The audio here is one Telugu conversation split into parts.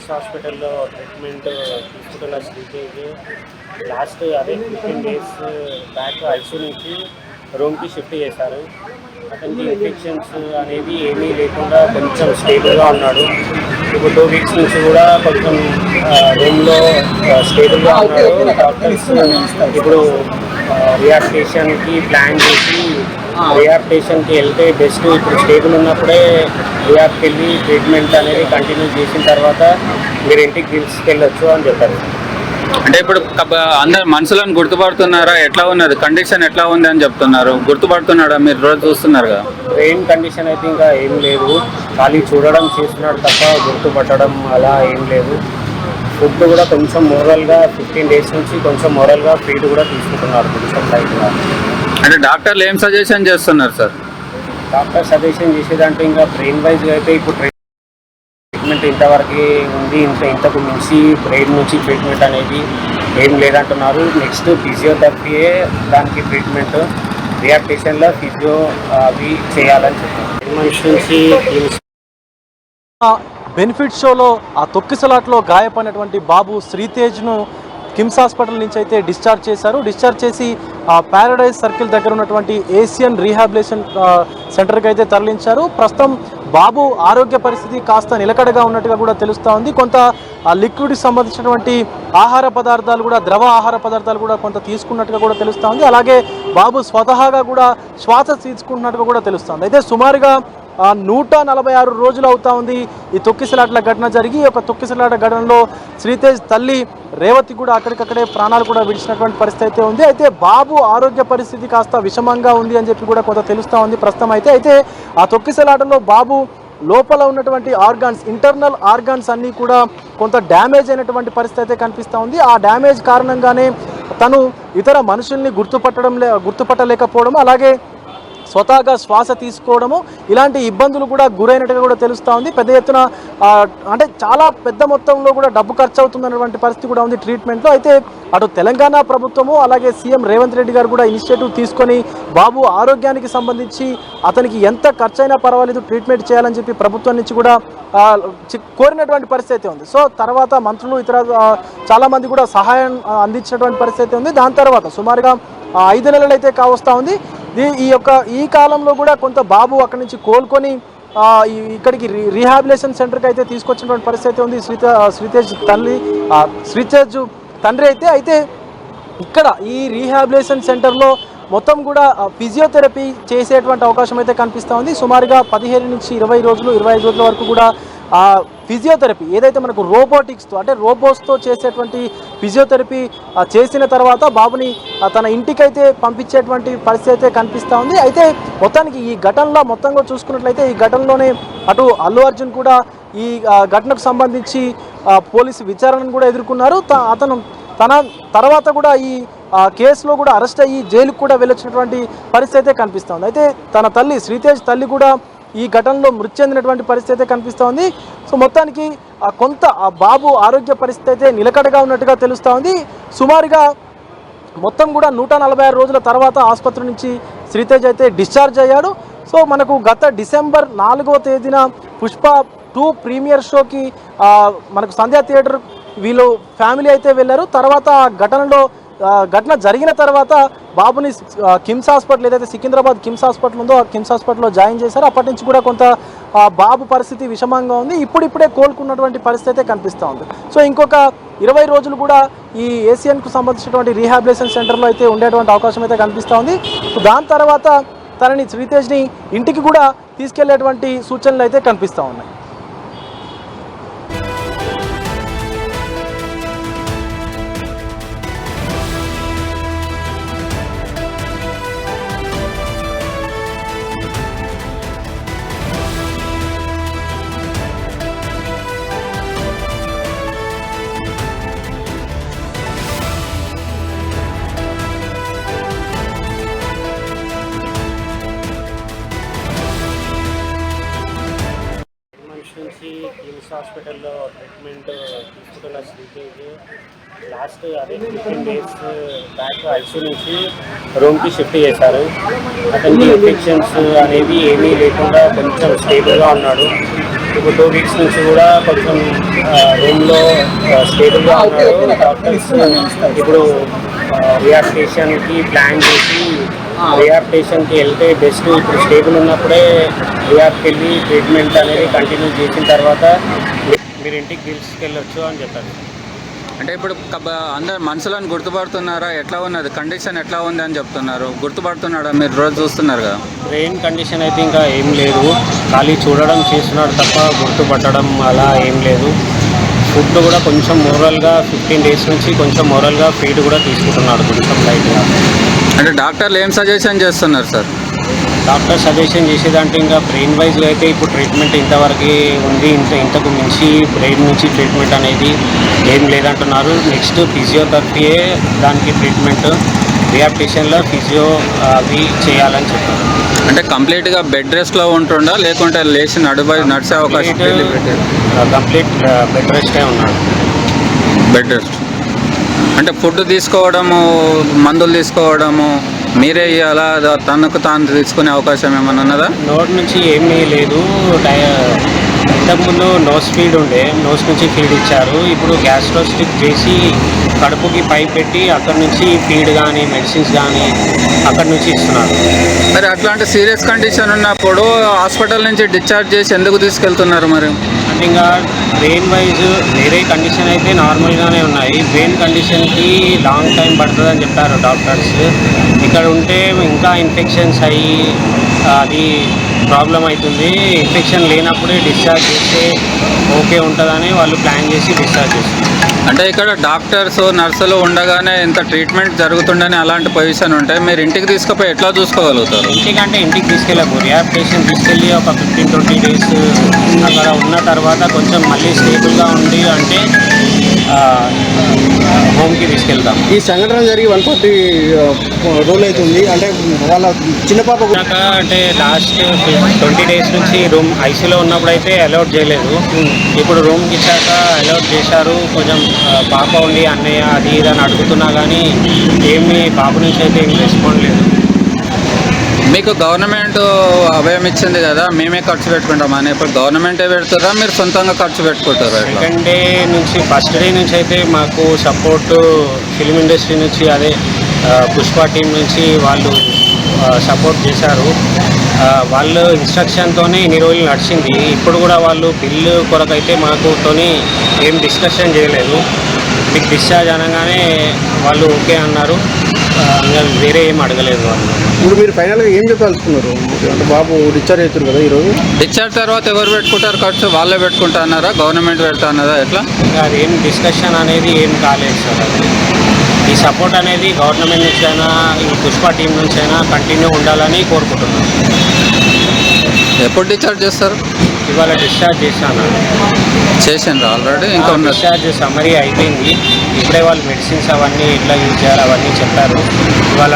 కిమ్స్ హాస్పిటల్లో ట్రీట్మెంట్ తీసుకుంటున్న శ్రీతేజ్ లాస్ట్ అదే 15 డేస్ బ్యాక్ ఐసీయూ నుంచి రూమ్కి షిఫ్ట్ చేశారు. అతనికి ఇన్ఫెక్షన్స్ అనేది ఏమీ లేకుండా కొంచెం స్టేబుల్గా ఉన్నాడు. ఇప్పుడు 2 వీక్స్ నుంచి కూడా కొంచెం రూమ్లో స్టేబుల్గా ఉన్నాడు. డాక్టర్స్ ఇప్పుడు రిహాబిలిటేషన్కి ప్లాన్ చేసి రిహాబిలిటేషన్కి వెళ్తే బెస్ట్. ఇప్పుడు స్టేబుల్ ఉన్నప్పుడే రిహాబ్కి వెళ్ళి ట్రీట్మెంట్ అనేది కంటిన్యూ చేసిన తర్వాత మీరు ఇంటికి తీసుకెళ్ళొచ్చు అని చెప్పారు. అంటే ఇప్పుడు అందరు మనుషులను గుర్తుపడుతున్నారా? ఎట్లా ఉన్నది కండిషన్, ఎట్లా ఉంది అని చెప్తున్నారు. గుర్తుపడుతున్నాడా? మీరు రోజు చూస్తున్నారు కదా. బ్రెయిన్ కండిషన్ అయితే ఇంకా ఏం లేదు, ఖాళీ చూడడం చేస్తున్నాడు తప్ప గుర్తుపట్టడం అలా ఏం లేదు. ఫుడ్ కూడా కొంచెం మోరల్గా 15 డేస్ నుంచి కొంచెం మోరల్గా ఫీడ్ కూడా తీసుకుంటున్నారు కొంచెం లైట్గా. అంటే డాక్టర్లు ఏం సజెషన్ చేస్తున్నారు సార్? డాక్టర్ సజెషన్ చేసేదంటే ఇంకా బ్రెయిన్ వైజ్గా అయితే ఇప్పుడు ట్రీట్మెంట్ ఇంతవరకు ఉంది, ఇంతకు మించి బ్రెయిన్ నుంచి ట్రీట్మెంట్ అనేది ఏం లేదంటున్నారు. నెక్స్ట్ ఫిజియోథెరపీయే దానికి ట్రీట్మెంట్. రిహాబిలిటేషన్లో ఫిజియో అవి చేయాలని చెప్పారు. 10 months నుంచి బెనిఫిట్ షోలో ఆ తొక్కిసలాట్లో గాయపడినటువంటి బాబు శ్రీతేజ్ను కిమ్స్ హాస్పిటల్ నుంచి అయితే డిశ్చార్జ్ చేశారు. డిశ్చార్జ్ చేసి ప్యారడైజ్ సర్కిల్ దగ్గర ఉన్నటువంటి ఏషియన్ రీహాబిలిటేషన్ సెంటర్కి అయితే తరలించారు. ప్రస్తుతం బాబు ఆరోగ్య పరిస్థితి కాస్త నిలకడగా ఉన్నట్టుగా కూడా తెలుస్తూ ఉంది. కొంత లిక్విడ్కి సంబంధించినటువంటి ఆహార పదార్థాలు కూడా, ద్రవ ఆహార పదార్థాలు కూడా కొంత తీసుకున్నట్టుగా కూడా తెలుస్తూ ఉంది. అలాగే బాబు స్వతహాగా కూడా శ్వాస తీసుకుంటున్నట్టుగా కూడా తెలుస్తుంది. అయితే సుమారుగా 146 రోజులు అవుతా ఉంది ఈ తొక్కిసలాట్ల ఘటన జరిగి. ఒక తొక్కిసలాట ఘటనలో శ్రీతేజ్ తల్లి రేవతి కూడా అక్కడికక్కడే ప్రాణాలు కూడా విడిచినటువంటి పరిస్థితి అయితే ఉంది. అయితే బాబు ఆరోగ్య పరిస్థితి కాస్త విషమంగా ఉంది అని చెప్పి కూడా కొంత తెలుస్తూ ఉంది ప్రస్తుతం అయితే ఆ తొక్కిసలాటలో బాబు లోపల ఉన్నటువంటి ఆర్గాన్స్, ఇంటర్నల్ ఆర్గాన్స్ అన్నీ కూడా కొంత డ్యామేజ్ అయినటువంటి పరిస్థితి అయితే కనిపిస్తూ ఉంది. ఆ డ్యామేజ్ కారణంగానే తను ఇతర మనుషుల్ని గుర్తుపట్టలేకపోవడం, అలాగే స్వతహాగా శ్వాస తీసుకోవడము, ఇలాంటి ఇబ్బందులు కూడా గురైనట్టుగా కూడా తెలుస్తూ ఉంది. పెద్ద ఎత్తున అంటే చాలా పెద్ద మొత్తంలో కూడా డబ్బు ఖర్చు అవుతుందన్నటువంటి పరిస్థితి కూడా ఉంది ట్రీట్మెంట్లో. అయితే అటు తెలంగాణ ప్రభుత్వము అలాగే సీఎం రేవంత్ రెడ్డి గారు కూడా ఇనిషియేటివ్ తీసుకొని బాబు ఆరోగ్యానికి సంబంధించి అతనికి ఎంత ఖర్చు అయినా పర్వాలేదు ట్రీట్మెంట్ చేయాలని చెప్పి ప్రభుత్వం నుంచి కూడా కోరినటువంటి పరిస్థితి ఉంది. సో తర్వాత మంత్రులు ఇతర చాలామంది కూడా సహాయం అందించినటువంటి పరిస్థితి ఉంది. దాని తర్వాత సుమారుగా 5 నెలలు అయితే కావస్తూ ఉంది. ఈ కాలంలో కూడా కొంత బాబు అక్కడి నుంచి కోలుకొని ఇక్కడికి రీహాబిలిటేషన్ సెంటర్కి అయితే తీసుకొచ్చినటువంటి పరిస్థితి ఉంది. శ్రీతేజ్ తండ్రి అయితే ఇక్కడ ఈ రీహాబిలిటేషన్ సెంటర్లో మొత్తం కూడా ఫిజియోథెరపీ చేసేటువంటి అవకాశం అయితే కనిపిస్తూ ఉంది. సుమారుగా 15 నుంచి 20 రోజులు 25 రోజుల వరకు కూడా ఫిజియోథెరపీ ఏదైతే మనకు రోబోటిక్స్తో అంటే రోబోట్స్తో చేసేటువంటి ఫిజియోథెరపీ చేసిన తర్వాత బాబుని తన ఇంటికైతే పంపించేటువంటి పరిస్థితి అయితే కనిపిస్తూ ఉంది. అయితే మొత్తానికి ఈ ఘటనలో మొత్తంగా చూసుకున్నట్లయితే ఈ ఘటనలోనే అటు అల్లు అర్జున్ కూడా ఈ ఘటనకు సంబంధించి పోలీసు విచారణను కూడా ఎదుర్కొన్నారు. అతను తన తర్వాత కూడా ఈ కేసులో కూడా అరెస్ట్ అయ్యి జైలుకు కూడా వెళ్ళొచ్చినటువంటి పరిస్థితి అయితే కనిపిస్తుంది. అయితే తన తల్లి శ్రీతేజ్ తల్లి కూడా ఈ ఘటనలో మృతి చెందినటువంటి పరిస్థితి అయితే కనిపిస్తోంది. సో మొత్తానికి కొంత బాబు ఆరోగ్య పరిస్థితి అయితే నిలకడగా ఉన్నట్టుగా తెలుస్తూ ఉంది. సుమారుగా మొత్తం కూడా 146 రోజుల తర్వాత ఆసుపత్రి నుంచి శ్రీతేజ్ అయితే డిశ్చార్జ్ అయ్యాడు. సో మనకు గత డిసెంబర్ 4వ తేదీన పుష్ప 2 ప్రీమియర్ షోకి మనకు సంధ్యా థియేటర్ వీళ్ళు ఫ్యామిలీ అయితే వెళ్ళారు. తర్వాత ఘటన జరిగిన తర్వాత బాబుని కిమ్స్ హాస్పిటల్ ఏదైతే సికింద్రాబాద్ కిమ్స్ హాస్పిటల్ ఉందో ఆ కిమ్స్ హాస్పిటల్లో జాయిన్ చేశారు. అప్పటి నుంచి కూడా కొంత బాబు పరిస్థితి విషమంగా ఉంది. ఇప్పుడిప్పుడే కోలుకున్నటువంటి పరిస్థితి అయితే కనిపిస్తూ ఉంది. సో ఇంకొక 20 రోజులు కూడా ఈ ఏషియన్కు సంబంధించినటువంటి రీహాబిలిటేషన్ సెంటర్లో అయితే ఉండేటువంటి అవకాశం అయితే కనిపిస్తూ ఉంది. దాని తర్వాత తనని శ్రీతేజ్ని ఇంటికి కూడా తీసుకెళ్లేటువంటి సూచనలు అయితే కనిపిస్తూ ఉన్నాయి. నుంచి కిమ్స్ హాస్పిటల్లో ట్రీట్మెంట్ తీసుకుంటున్న శ్రీతేజ్ లాస్ట్ అదే 15 డేస్ బ్యాక్ ఐసీయూ నుంచి రూమ్కి షిఫ్ట్ చేశారు. అతనికి ఇన్ఫెక్షన్స్ అనేది ఏమీ లేకుండా కొంచెం స్టేబుల్గా ఉన్నాడు. ఇప్పుడు 2 వీక్స్ నుంచి కూడా కొంచెం రూమ్లో స్టేబుల్గా ఉన్నారు. డాక్టర్స్ ఇప్పుడు రిహాబిలిటేషన్కి ప్లాన్ చేసి రిహాబిలిటేషన్కి వెళ్తే బెస్ట్. ఇప్పుడు స్టేబుల్ ఉన్నప్పుడే రిహాబ్కి వెళ్ళి ట్రీట్మెంట్ అనేది కంటిన్యూ చేసిన తర్వాత మీరు ఇంటికి తీసుకెళ్ళొచ్చు అని చెప్పారు. అంటే ఇప్పుడు అందరు మనుషులను గుర్తుపడుతున్నారా? ఎట్లా ఉన్నది కండిషన్, ఎట్లా ఉంది అని చెప్తున్నారు. గుర్తుపడుతున్నాడా? మీరు రోజు చూస్తున్నారు కదా. బ్రెయిన్ కండిషన్ అయితే ఇంకా ఏం లేదు, ఖాళీ చూడడం చేస్తున్నాడు తప్ప గుర్తుపట్టడం అలా ఏం లేదు. ఫుడ్ కూడా కొంచెం మోరల్గా 15 డేస్ నుంచి కొంచెం మోరల్గా ఫీడ్ కూడా తీసుకుంటున్నాడు కొంచెం లైట్గా. అంటే డాక్టర్లు ఏం సజెషన్ చేస్తున్నారు సార్? డాక్టర్ సజెషన్ చేసేదంటే ఇంకా బ్రెయిన్ వైజ్గా అయితే ఇప్పుడు ట్రీట్మెంట్ ఇంతవరకు ఉంది, ఇంతకు మించి బ్రెయిన్ నుంచి ట్రీట్మెంట్ అనేది ఏం లేదంటున్నారు. నెక్స్ట్ ఫిజియోథెరపీయే దానికి ట్రీట్మెంట్, రిహాబిలిటేషన్లో ఫిజియో అవి చేయాలని చెప్పారు. అంటే కంప్లీట్గా బెడ్ రెస్ట్లో ఉంటుండా లేకుంటే లేచి నడిచే అవకాశం? కంప్లీట్ బెడ్ రెస్టే ఉన్నాడు. బెడ్ రెస్ట్ అంటే ఫుడ్ తీసుకోవడము, మందులు తీసుకోవడము మీరే ఇవ్వాలా, తనకు తాను తీసుకునే అవకాశం ఏమైనా ఉన్నదా? నోట్ నుంచి ఏమీ లేదు. ఇంతకుముందు నోస్ ఫీడ్ ఉండే, నోస్ నుంచి ఫీడ్ ఇచ్చారు. ఇప్పుడు గ్యాస్ట్రో స్ట్రిప్ చేసి కడుపుకి పైప్ పెట్టి అక్కడ నుంచి ఫీడ్ కానీ మెడిసిన్స్ కానీ అక్కడ నుంచి ఇస్తున్నారు. మరి అట్లాంటి సీరియస్ కండిషన్ ఉన్నప్పుడు హాస్పిటల్ నుంచి డిశ్చార్జ్ చేసి ఎందుకు తీసుకెళ్తున్నారు మరి? అంటే ఇంకా బ్రెయిన్ వైజ్ వేరే కండిషన్ అయితే నార్మల్గానే ఉన్నాయి. బ్రెయిన్ కండిషన్కి లాంగ్ టైం పడుతుందని చెప్పారు డాక్టర్స్. ఇక్కడ ఉంటే ఇంకా ఇన్ఫెక్షన్స్ అయ్యి అది ప్రాబ్లం అవుతుంది. ఇన్ఫెక్షన్ లేనప్పుడే డిశ్చార్జ్ చేస్తే ఓకే ఉంటుందని వాళ్ళు ప్లాన్ చేసి డిశ్చార్జ్ చేస్తారు. అంటే ఇక్కడ డాక్టర్స్ నర్సులు ఉండగానే ఇంత ట్రీట్మెంట్ జరుగుతుండని అలాంటి పొజిషన్ ఉంటే మీరు ఇంటికి తీసుకుపోయి ఎట్లా చూసుకోగలుగుతారు? ఇంటికంటే ఇంటికి తీసుకెళ్ళకు, రిహాబిలిటేషన్ తీసుకెళ్ళి ఒక 15-20 డేస్ అక్కడ ఉన్న తర్వాత కొంచెం మళ్ళీ స్టేబుల్గా ఉండి అంటే హోమ్కి తీసుకెళ్తాం. ఈ సంఘటన జరిగి 140 రోజులు అవుతుంది. అంటే వాళ్ళ చిన్న పాప అంటే లాస్ట్ 20 డేస్ నుంచి రూమ్ ఐసీలో ఉన్నప్పుడు అయితే అలౌట్ చేయలేదు. ఇప్పుడు రూమ్కి ఇచ్చాక అలౌట్ చేశారు. కొంచెం పాప ఉండి అన్నయ్య అది ఇది అని అడుగుతున్నా కానీ ఏమీ బాబు నుంచి అయితే ఏం రెస్పాండ్ లేదు. మీకు గవర్నమెంట్ అభయం ఇచ్చింది కదా, మేమే ఖర్చు పెట్టుకుంటాం అని. ఇప్పుడు గవర్నమెంటే పెడుతారా, మీరు సొంతంగా ఖర్చు పెట్టుకుంటారా? సెకండ్ డే నుంచి ఫస్ట్ డే నుంచి అయితే మాకు సపోర్ట్ ఫిల్మ్ ఇండస్ట్రీ నుంచి, అదే పుష్ప టీం నుంచి వాళ్ళు సపోర్ట్ చేశారు. వాళ్ళు ఇన్స్ట్రక్షన్తోనే ఇన్ని రోజులు నడిచింది. ఇప్పుడు కూడా వాళ్ళు బిల్లు కొరకైతే మాకుతోని ఏం డిస్కషన్ చేయలేదు. మీకు డిశ్చార్జ్ అనగానే వాళ్ళు ఓకే అన్నారు. వేరే ఏం అడగలేదు వాళ్ళు. ఇప్పుడు మీరు ఫైనల్గా ఏం చెప్పాల్సుకున్నారు? అంటే బాబు డిశ్చార్జ్ అవుతారు కదా ఈరోజు. డిశ్చార్జ్ తర్వాత ఎవరు పెట్టుకుంటారు ఖర్చు? వాళ్ళే పెట్టుకుంటా అన్నారా, గవర్నమెంట్ పెడతా అన్నారా, ఎట్లా? అది ఏం డిస్కషన్ అనేది ఏం కాలేదు సార్. అది ఈ సపోర్ట్ అనేది గవర్నమెంట్ నుంచి అయినా ఈ పుష్ప టీం నుంచి అయినా కంటిన్యూ ఉండాలని కోరుకుంటున్నాను. ఎప్పుడు డిశ్చార్జ్ చేస్తారు? ఇవాళ డిశ్చార్జ్ చేశాను. చేసిండ్రు ఆల్రెడీ? ఇంకా ఉన్నారు? డిశ్చార్జ్ సమ్మరీ అయిపోయింది. ఇప్పుడే వాళ్ళు మెడిసిన్స్ అవన్నీ ఎట్లా యూజ్ చేయాలి అవన్నీ చెప్పారు. ఇవాళ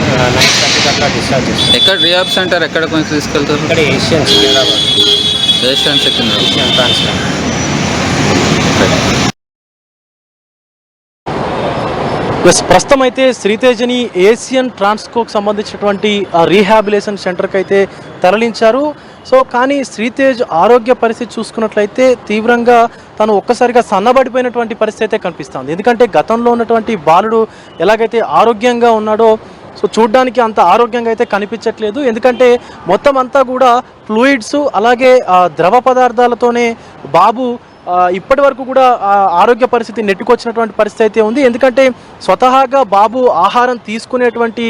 9:30 అట్లా డిశ్చార్జ్ చేస్తారు. ఎక్కడ రిహాబ్ సెంటర్ ఎక్కడ కొంచెం తీసుకెళ్తారు? ఇక్కడ Asian Secunderabad, Asian Secunderabad, Asian transfer. ప్రస్తుతం అయితే శ్రీతేజని ఏషియన్ ట్రాన్స్కోకి సంబంధించినటువంటి రీహాబిలేషన్ సెంటర్కి అయితే తరలించారు. సో కానీ శ్రీతేజ్ ఆరోగ్య పరిస్థితి చూసుకున్నట్లయితే తీవ్రంగా తను ఒక్కసారిగా సన్నబడిపోయినటువంటి పరిస్థితి అయితే కనిపిస్తుంది. ఎందుకంటే గతంలో ఉన్నటువంటి బాలుడు ఎలాగైతే ఆరోగ్యంగా ఉన్నాడో సో చూడ్డానికి అంత ఆరోగ్యంగా అయితే కనిపించట్లేదు. ఎందుకంటే మొత్తం అంతా కూడా ఫ్లూయిడ్స్ అలాగే ద్రవ పదార్థాలతోనే బాబు ఇప్పటి వరకు కూడా ఆరోగ్య పరిస్థితి నెట్టుకొచ్చినటువంటి పరిస్థితి అయితే ఉంది. ఎందుకంటే స్వతహాగా బాబు ఆహారం తీసుకునేటువంటి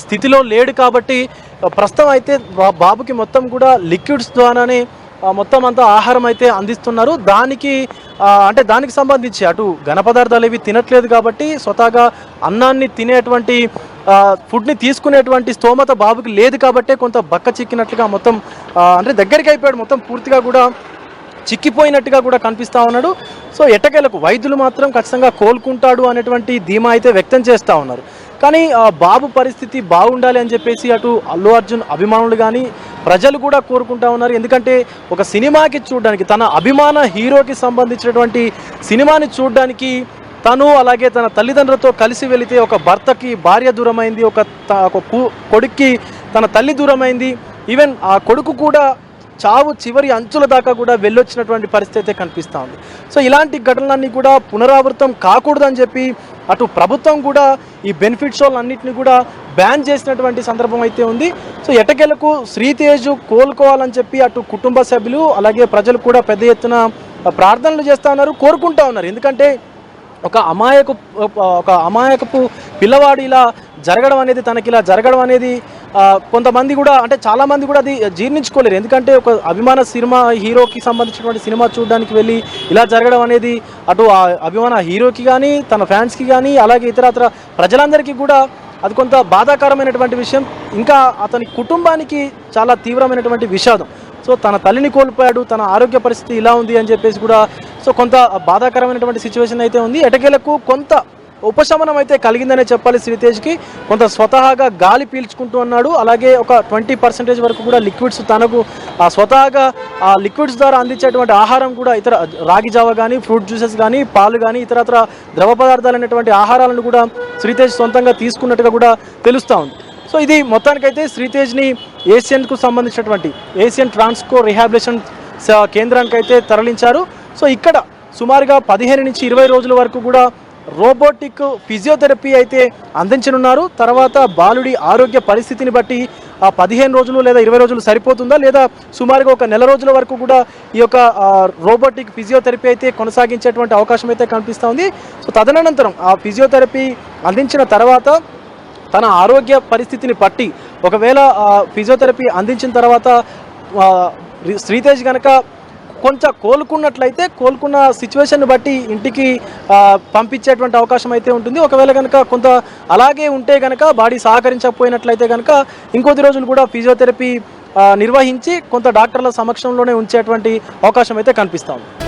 స్థితిలో లేడు కాబట్టి ప్రస్తుతం అయితే బాబుకి మొత్తం కూడా లిక్విడ్స్ ద్వారానే మొత్తం అంతా ఆహారం అయితే అందిస్తున్నారు. దానికి సంబంధించి అటు ఘన పదార్థాలు ఏవి తినట్లేదు కాబట్టి స్వతహాగా అన్నాన్ని తినేటువంటి ఫుడ్ని తీసుకునేటువంటి స్తోమత బాబుకి లేదు కాబట్టి కొంత బక్క చిక్కినట్లుగా మొత్తం అంటే దగ్గరికి అయిపోయాడు, మొత్తం పూర్తిగా కూడా చిక్కిపోయినట్టుగా కూడా కనిపిస్తూ ఉన్నాడు. సో ఎట్టకేలకు వైద్యులు మాత్రం ఖచ్చితంగా కోలుకుంటాడు అనేటువంటి ధీమా అయితే వ్యక్తం చేస్తూ ఉన్నారు. కానీ బాబు పరిస్థితి బాగుండాలి అని చెప్పేసి అటు అల్లు అర్జున్ అభిమానులు కానీ ప్రజలు కూడా కోరుకుంటా ఉన్నారు. ఎందుకంటే ఒక సినిమాకి చూడడానికి, తన అభిమాన హీరోకి సంబంధించినటువంటి సినిమాని చూడడానికి తను అలాగే తన తల్లిదండ్రులతో కలిసి వెళితే ఒక భర్తకి భార్య దూరమైంది, ఒక కొడుక్కి తన తల్లి దూరమైంది. ఈవెన్ ఆ కొడుకు కూడా చావు చివరి అంచుల దాకా కూడా వెళ్ళొచ్చినటువంటి పరిస్థితి అయితే కనిపిస్తూ ఉంది. సో ఇలాంటి ఘటనలన్నీ కూడా పునరావృతం కాకూడదని చెప్పి అటు ప్రభుత్వం కూడా ఈ బెనిఫిట్ షోలన్నింటినీ కూడా బ్యాన్ చేసినటువంటి సందర్భం అయితే ఉంది. సో ఎటకెలకు శ్రీతేజ్ కోలుకోవాలని చెప్పి అటు కుటుంబ సభ్యులు అలాగే ప్రజలు కూడా పెద్ద ఎత్తున ప్రార్థనలు చేస్తూ ఉన్నారు, కోరుకుంటూ ఉన్నారు. ఎందుకంటే ఒక అమాయకపు పిల్లవాడు ఇలా జరగడం అనేది, తనకి ఇలా జరగడం అనేది కొంతమంది కూడా అంటే చాలామంది కూడా అది జీర్ణించుకోలేరు. ఎందుకంటే ఒక అభిమాన సినిమా హీరోకి సంబంధించినటువంటి సినిమా చూడడానికి వెళ్ళి ఇలా జరగడం అనేది అటు ఆ అభిమాన హీరోకి కానీ తన ఫ్యాన్స్కి కానీ అలాగే ఇతరత్ర ప్రజలందరికీ కూడా అది కొంత బాధాకరమైనటువంటి విషయం. ఇంకా అతని కుటుంబానికి చాలా తీవ్రమైనటువంటి విషాదం. సో తన తల్లిని కోల్పోయాడు, తన ఆరోగ్య పరిస్థితి ఇలా ఉంది అని చెప్పేసి కూడా సో కొంత బాధాకరమైనటువంటి సిచ్యువేషన్ అయితే ఉంది. ఎటకేలకు కొంత ఉపశమనం అయితే కలిగిందనే చెప్పాలి. శ్రీతేజ్కి కొంత స్వతహాగా గాలి పీల్చుకుంటూ ఉన్నాడు. అలాగే ఒక 20% వరకు కూడా లిక్విడ్స్ తనకు స్వతహాగా ఆ లిక్విడ్స్ ద్వారా అందించేటువంటి ఆహారం కూడా ఇతర రాగి జావ కానీ ఫ్రూట్ జ్యూసెస్ కానీ పాలు కానీ ఇతరత్ర ద్రవ పదార్థాలు అనేటువంటి ఆహారాలను కూడా శ్రీతేజ్ సొంతంగా తీసుకున్నట్టుగా కూడా తెలుస్తూ ఉంది. సో ఇది మొత్తానికైతే శ్రీతేజ్ని ఏషియన్కు సంబంధించినటువంటి ఏషియన్ ట్రాన్స్కో రిహాబిలిటేషన్ కేంద్రానికి అయితే తరలించారు. సో ఇక్కడ సుమారుగా 15 నుంచి 20 రోజుల వరకు కూడా రోబోటిక్ ఫిజియోథెరపీ అయితే అందించనున్నారు. తర్వాత బాలుడి ఆరోగ్య పరిస్థితిని బట్టి 15 రోజులు లేదా 20 రోజులు సరిపోతుందా లేదా సుమారుగా ఒక నెల రోజుల వరకు కూడా ఈ యొక్క రోబోటిక్ ఫిజియోథెరపీ అయితే కొనసాగించేటువంటి అవకాశం అయితే కనిపిస్తూ ఉంది. సో తదనంతరం ఆ ఫిజియోథెరపీ అందించిన తర్వాత తన ఆరోగ్య పరిస్థితిని బట్టి ఒకవేళ ఫిజియోథెరపీ అందించిన తర్వాత శ్రీతేజ్ కనుక కొంచెం కోలుకున్నట్లయితే కోలుకున్న సిచ్యువేషన్ బట్టి ఇంటికి పంపించేటువంటి అవకాశం అయితే ఉంటుంది. ఒకవేళ కనుక కొంత అలాగే ఉంటే కనుక బాడీ సహకరించకపోయినట్లయితే కనుక ఇంకొద్ది రోజులు కూడా ఫిజియోథెరపీ నిర్వహించి కొంత డాక్టర్ల సమక్షంలోనే ఉంచేటువంటి అవకాశం అయితే కనిపిస్తూ ఉంది.